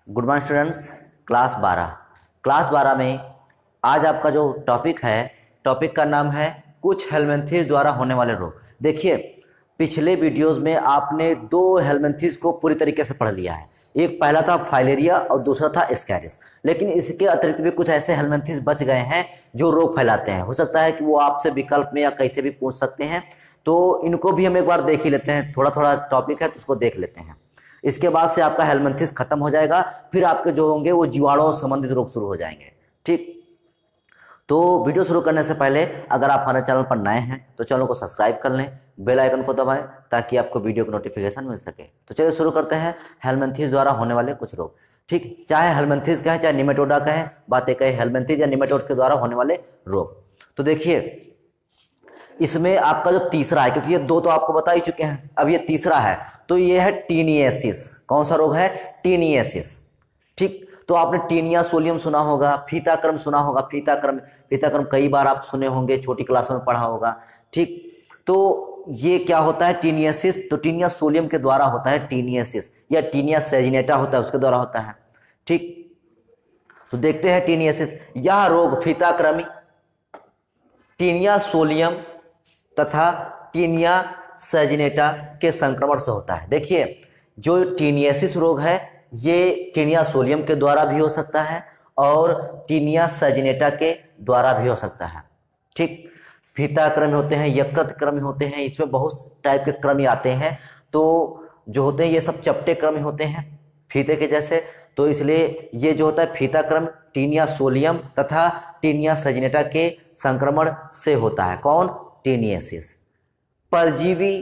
Good morning students. Class 12 में आज आपका जो टॉपिक है, टॉपिक का नाम है कुछ हेलमिंथेस द्वारा होने वाले रोग। देखिए, पिछले वीडियोस में आपने दो हेलमिंथेस को पूरी तरीके से पढ़ लिया है। एक पहला था फाइलेरिया और दूसरा था एस्कैरिस। लेकिन इसके अतिरिक्त भी कुछ ऐसे हेलमिंथेस बच गए हैं जो रोग फैलाते हैं। हो सकता है कि वो आपसे विकल्प में या कैसे भी पूछ सकते हैं, तो इनको भी हम एक बार देख ही लेते हैं। थोड़ा थोड़ा टॉपिक है तो उसको देख लेते हैं। इसके बाद से आपका हेलमिंथेस खत्म हो जाएगा, फिर आपके जो होंगे वो जीवाणुओं संबंधित रोग शुरू हो जाएंगे। ठीक, तो वीडियो शुरू करने से पहले अगर आप हमारे चैनल पर नए हैं तो चैनल को सब्सक्राइब कर लें, बेल आइकन को दबाएं ताकि आपको वीडियो की नोटिफिकेशन मिल सके। तो चलिए शुरू करते हैं हेलमिंथेस द्वारा होने वाले कुछ रोग। ठीक, चाहे हेलमिंथेस कहें चाहे निमेटोडा कहें, बातें कहें, हेलमिंथेस या निमेटोड के द्वारा होने वाले रोग। तो देखिए, इसमें आपका जो तीसरा है, क्योंकि ये दो तो आपको बता ही चुके हैं, अब ये तीसरा है, तो ये है टीनियासिस। कौन सा रोग है? टीनियासिस। ठीक, तो आपने टीनिया सोलियम सुना होगा, फीताक्रम सुना होगा। फीताक्रम कई बार आप सुने होंगे, छोटी क्लासों में पढ़ा होगा। ठीक, तो ये क्या होता है टीनियासिस? तो टीनिया सोलियम के द्वारा होता है टीनियासिस, या टीनिया सैजिनेटा होता है उसके द्वारा होता है। ठीक, तो देखते हैं टीनियासिस। यह रोग फीताक्रमी, टीनिया सोलियम तथा टीनिया सैजिनेटा के संक्रमण से होता है। देखिए, जो टीनियासिस रोग है ये टीनिया सोलियम के द्वारा भी हो सकता है और टीनिया सैजिनेटा के द्वारा भी हो सकता है। ठीक, फीताक्रमी होते हैं, यकृत क्रमी होते हैं, इसमें बहुत टाइप के क्रमी आते हैं। तो जो होते हैं ये सब चपटे क्रमी होते हैं फीते के जैसे। तो इसलिए ये जो होता है फीताक्रम टीनिया सोलियम तथा टीनिया सैजिनेटा के संक्रमण से होता है। कौन? टीनियासिस। परजीवी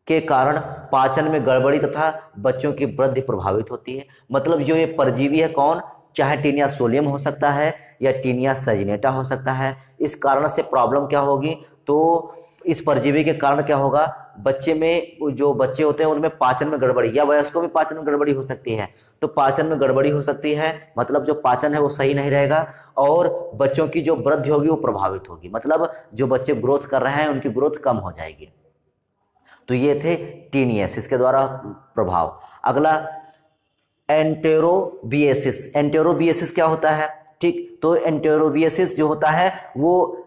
के कारण पाचन में गड़बड़ी तथा बच्चों की वृद्धि प्रभावित होती है। मतलब जो ये परजीवी है, कौन? चाहे टीनिया सोलियम हो सकता है या टीनिया सैजिनेटा हो सकता है। इस कारण से प्रॉब्लम क्या होगी? तो इस परजीवी के कारण क्या होगा? बच्चे में, जो बच्चे होते हैं उनमें पाचन में गड़बड़ी, या वयस्कों में पाचन में गड़बड़ी हो सकती है। तो पाचन में गड़बड़ी हो सकती है, मतलब जो पाचन है वो सही नहीं रहेगा और बच्चों की जो वृद्धि होगी वो प्रभावित होगी। मतलब जो बच्चे ग्रोथ कर रहे हैं उनकी ग्रोथ कम हो जाएगी। तो ये थे टीनियासिस के द्वारा प्रभाव। अगला एंटेरोबिएसिस। एंटेरोबिएसिस क्या होता है? ठीक, तो एंटेरोबिएसिस जो होता है वो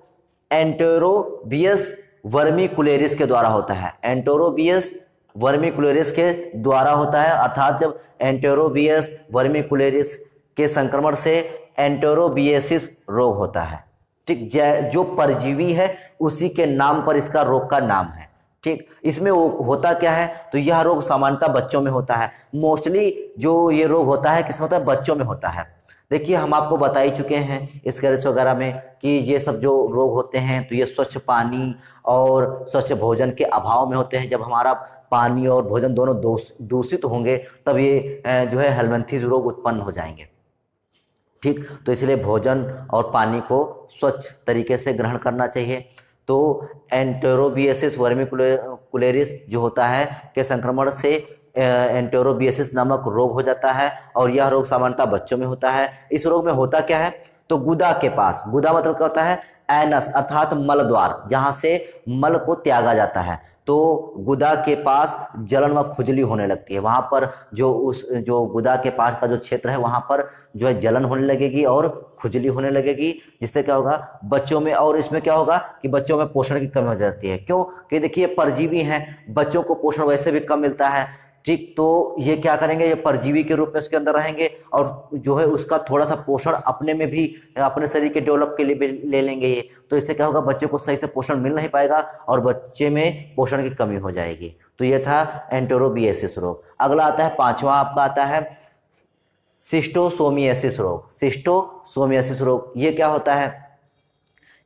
एंटेरोबियस वर्मिकुलेरिस के द्वारा होता है। एंटेरोबियस वर्मिकुलेरिस के द्वारा होता है, अर्थात जब एंटेरोबियस वर्मिकुलेरिस के संक्रमण से एंटेरोबिएसिस रोग होता है। ठीक, जो परजीवी है उसी के नाम पर इसका रोग का नाम है। ठीक, इसमें होता क्या है? तो यह रोग सामान्यतः बच्चों में होता है। मोस्टली जो ये रोग होता है किसमें होता है? बच्चों में होता है। देखिए, हम आपको बता ही चुके हैं एस्कैरिस वगैरह में कि ये सब जो रोग होते हैं तो ये स्वच्छ पानी और स्वच्छ भोजन के अभाव में होते हैं। जब हमारा पानी और भोजन दोनों दूषित होंगे तब ये जो है हेलमिंथेस रोग उत्पन्न हो जाएंगे। ठीक, तो इसलिए भोजन और पानी को स्वच्छ तरीके से ग्रहण करना चाहिए। तो एंटेरोबिएसिस वर्मिकुलेरिस जो होता है के संक्रमण से एंटेरोबिएसिस नामक रोग हो जाता है और यह रोग सामान्यतः बच्चों में होता है। इस रोग में होता क्या है? तो गुदा के पास, गुदा मतलब क्या होता है? एनस अर्थात मल द्वार, जहां से मल को त्यागा जाता है। तो गुदा के पास जलन व खुजली होने लगती है। वहां पर जो गुदा के पास का जो क्षेत्र है वहां पर जो है जलन होने लगेगी और खुजली होने लगेगी, जिससे क्या होगा बच्चों में। और इसमें क्या होगा कि बच्चों में पोषण की कमी हो जाती है। क्यों? कि देखिए, परजीवी हैं, बच्चों को पोषण वैसे भी कम मिलता है। ठीक, तो ये क्या करेंगे? ये परजीवी के रूप में उसके अंदर रहेंगे और जो है उसका थोड़ा सा पोषण अपने में भी, अपने शरीर के डेवलप के लिए भी ले लेंगे ये। तो इससे क्या होगा? बच्चे को सही से पोषण मिल नहीं पाएगा और बच्चे में पोषण की कमी हो जाएगी। तो ये था एंटेरोबिएसिस रोग। अगला आता है पांचवा, आपका आता है शिस्टोसोमियासिस रोग। शिस्टोसोमियासिस रोग ये क्या होता है?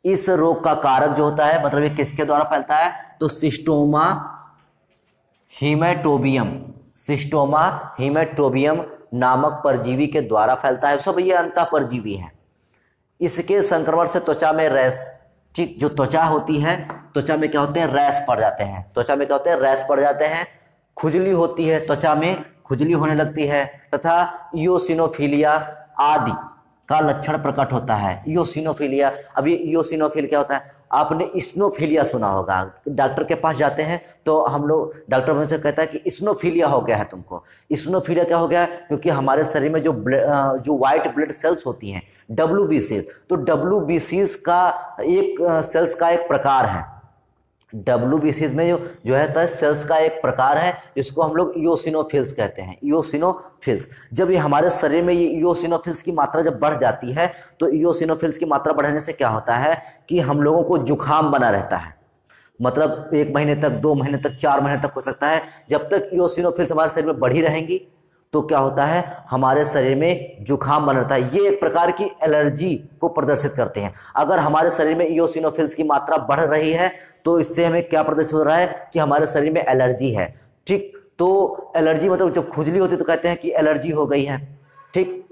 इस रोग का कारक जो होता है, मतलब ये किसके द्वारा फैलता है? तो शिस्टोमा हीमेटोबियम नामक परजीवी के द्वारा फैलता है। सब ये अंतः परजीवी है। इसके संक्रमण से त्वचा में रैश, ठीक, जो त्वचा होती है, त्वचा में क्या होते हैं? रैश पड़ जाते हैं। त्वचा में क्या होते हैं? रैश पड़ जाते हैं। खुजली होती है, त्वचा में खुजली होने लगती है तथा इयोसिनोफिलिया आदि का लक्षण प्रकट होता है। इयोसिनोफिलिया, अब ये इयोसिनोफिल क्या होता है? आपने इस्नोफिलिया सुना होगा। डॉक्टर के पास जाते हैं तो हम लोग डॉक्टर हमसे कहता है कि इस्नोफिलिया हो गया है तुमको। इस्नोफिलिया क्या हो गया है? क्योंकि हमारे शरीर में जो वाइट ब्लड सेल्स होती हैं WBCs, तो WBCs का एक सेल्स का एक प्रकार है। WBCs में जो है तो सेल्स का एक प्रकार है जिसको हम लोग इओसिनोफिल्स कहते हैं। इओसिनोफिल्स, जब ये हमारे शरीर में ये इओसिनोफिल्स की मात्रा जब बढ़ जाती है तो इओसिनोफिल्स की मात्रा बढ़ने से क्या होता है कि हम लोगों को जुकाम बना रहता है। मतलब 1 महीने तक, 2 महीने तक, 4 महीने तक हो सकता है। जब तक इओसिनोफिल्स हमारे शरीर में बढ़ी रहेंगी तो क्या होता है, हमारे शरीर में जुकाम बन रहता है। ये एक प्रकार की एलर्जी को प्रदर्शित करते हैं। अगर हमारे शरीर में इओसिनोफिल्स की मात्रा बढ़ रही है तो इससे हमें क्या प्रदर्शित हो रहा है कि हमारे शरीर में एलर्जी है। ठीक, तो एलर्जी मतलब जब खुजली होती है तो कहते हैं कि एलर्जी हो गई है। ठीक,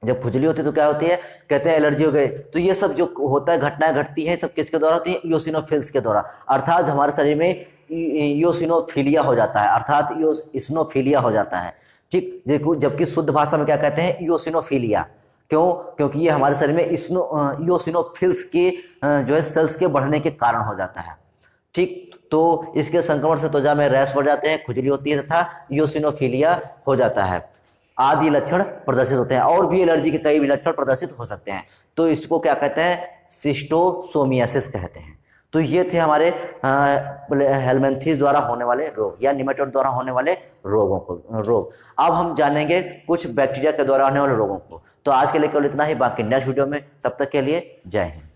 जब खुजली होती है तो क्या होती है, कहते हैं एलर्जी हो गई। तो ये सब जो होता है, घटनाएं घटती हैं, सब किसके द्वारा होती है? इओसिनोफिल्स के द्वारा। अर्थात हमारे शरीर में इओसिनोफिलिया हो जाता है, अर्थात इस्नोफिलिया हो जाता है। ठीक, जबकि शुद्ध भाषा में क्या कहते हैं? इओसिनोफिलिया। क्यों? क्योंकि ये हमारे शरीर में इओसिनोफिल्स के जो है सेल्स के बढ़ने के कारण हो जाता है। ठीक, तो इसके संक्रमण से त्वचा में रैश बढ़ जाते हैं, खुजली होती है तथा इओसिनोफिलिया हो जाता है आदि लक्षण प्रदर्शित होते हैं। और भी एलर्जी के कई भी लक्षण प्रदर्शित हो सकते हैं। तो इसको क्या कहते हैं? शिस्टोसोमियासिस कहते हैं। तो ये थे हमारे हेलमिंथेस द्वारा होने वाले रोग या निमेटोड द्वारा होने वाले रोग। अब हम जानेंगे कुछ बैक्टीरिया के द्वारा होने वाले रोगों को। तो आज के लिए केवल इतना ही, बाकी नेक्स्ट वीडियो में, तब तक के लिए जय हिंद।